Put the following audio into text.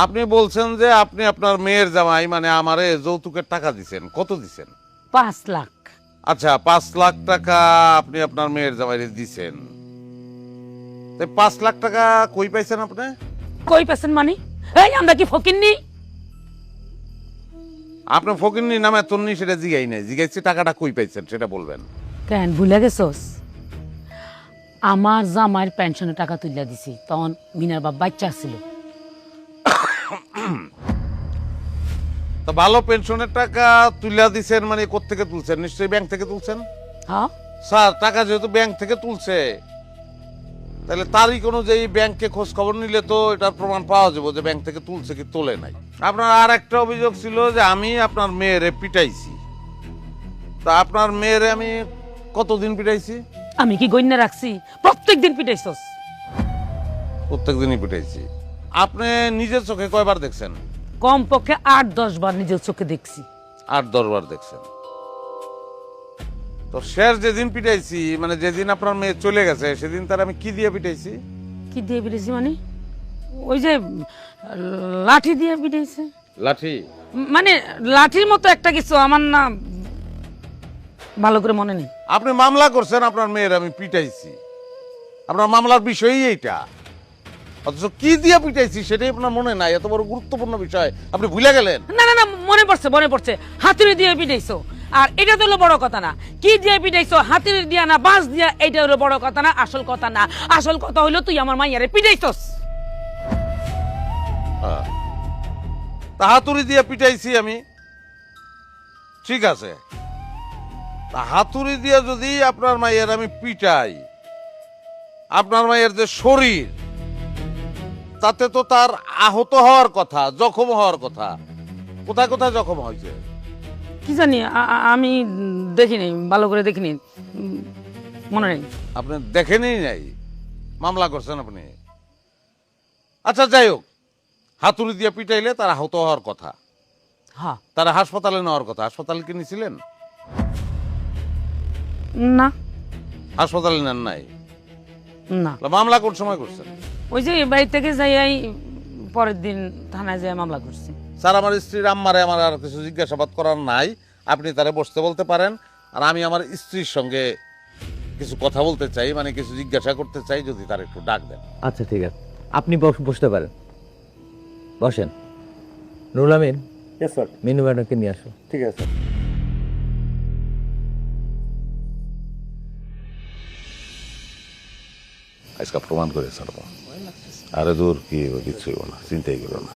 আপনি বলছেন যে আপনি আপনার মেয়ের জামাই মানে আমারে যৌতুকের টাকা দিছেন, কত দিছেন? 5 লাখ। আচ্ছা, 5 লাখ টাকা আপনি আপনার মেয়ের জামাইরে দিছেন। 5 লাখ টাকা কই পাইছেন আপনি? কই পেছেন মানে? এই আমরা কি ফকিন্নি? আপনি ফকিন্নি নামে তন্নি সেটা জিগাই নাই, জিগাইছি টাকাটা কই পাইছেন সেটা বলবেন। কেন ভুলে গেছস? আমার জামাইয়ের পেনশনের টাকা তুলিয়া দিছি, তখন মিনার বাপ বাচ্চা ছিল। তো ভালো পেনশনের টাকা তুলিয়া দিছেন মানে কোত্থেকে তুলছেন? নিশ্চয়ই ব্যাংক থেকে তুলছেন। হ্যাঁ, স্যার, টাকা যেহেতু ব্যাংক থেকে তুলছে, তাহলে তারিখ অনুযায়ী ব্যাংকে খোঁজ খবর নিলে তো এটার প্রমাণ পাওয়া যাবে যে ব্যাংক থেকে তুলছে কি তোলে নাই। আপনার আর একটা অভিযোগ ছিল যে আমি আপনার মেয়েরে পিটাইছি। তা আপনার মেয়েরে আমি কতদিন পিটাইছি? আমি কি গণ্য রাখছি? প্রত্যেক দিন পিটাইছস। প্রত্যেক দিনই পিটাইছি। আপনি নিজের চোখে কয়বার দেখছেন? কমপক্ষে 8-10 বার নিজের চোখে দেখছি। 8-10 বার দেখছেন। তো শেষ যেদিন পিটাইছি মানে যেদিন আপনার মেয়ে চলে গেছে সেদিন তার আমি কি দিয়ে পিটাইছি? কি দিয়ে পিটাইছি মানে? ওই যে লাঠি দিয়ে পিটাইছে। লাঠি? মানে লাঠির মতো একটা কিছু, আমার না ভালো করে মনে নেই। আপনি মামলা করছেন আপনার মেয়ের আমি পিটাইছি, আপনার মামলার বিষয়ই এইটা, অথচ কি দিয়ে পিটাইছি সেটাই আপনার মনে নাই। এত বড় গুরুত্বপূর্ণ বিষয় আপনি ভুলে গেলেন। না না না, মনে পড়ছে মনে পড়ছে। হাতুড়ি দিয়ে পিটাইছো, আর এটা তো হলো বড় কথা না। কি দিয়ে পিটাইছো, হাতুড়ি দিয়া না বাঁশ দিয়া, এইটা হলো বড় কথা না, আসল কথা না। আসল কথা হইলো তুই আমার মাইয়ারে পিটাইছস। তা হাতুড়ি দিয়ে পিটাইছি আমি, ঠিক আছে। তা হাতুড়ি দিয়ে যদি আপনার মায়ের আমি পিটাই, আপনার মায়ের যে শরীর তাতে তো তার আহত হওয়ার কথা, জখম হওয়ার কথা। কোথায় কোথায় জখম হয়েছে? কি জানি, আমি দেখিনি, ভালো করে দেখিনি, মনে নেই। আপনি দেখেনি নাই, মামলা করছেন আপনি। আচ্ছা যাই হোক, হাতুড়ি দিয়ে পিটাইলে তার আহত হওয়ার কথা, হ্যাঁ। তারা হাসপাতালে নেওয়ার কথা। হাসপাতালে কি নিয়েছিলেন? না হাসপাতালে নেন নাই? না, মামলা কোন সময় করছেন? ওই যে বাড়ি থেকে যাই পরের দিন থানায় যাই মামলা করছি। স্যার, আমার স্ত্রীর আম্মারে আমার আর কিছু জিজ্ঞাসাবাদ করার নাই, আপনি তারে বসতে বলতে পারেন। আর আমি আমার স্ত্রীর সঙ্গে কিছু কথা বলতে চাই, মানে কিছু জিজ্ঞাসা করতে চাই, যদি তার একটু ডাক দেন। আচ্ছা ঠিক আছে, আপনি বসতে পারেন, বসেন। নুরুল আমিন, স্যার। মিনু ম্যাডামকে নিয়ে আসো। ঠিক আছে। আজকে প্রমাণ করে ছাড়বো। আরে দূর কি কিছুই না, চিন্তাই করো না।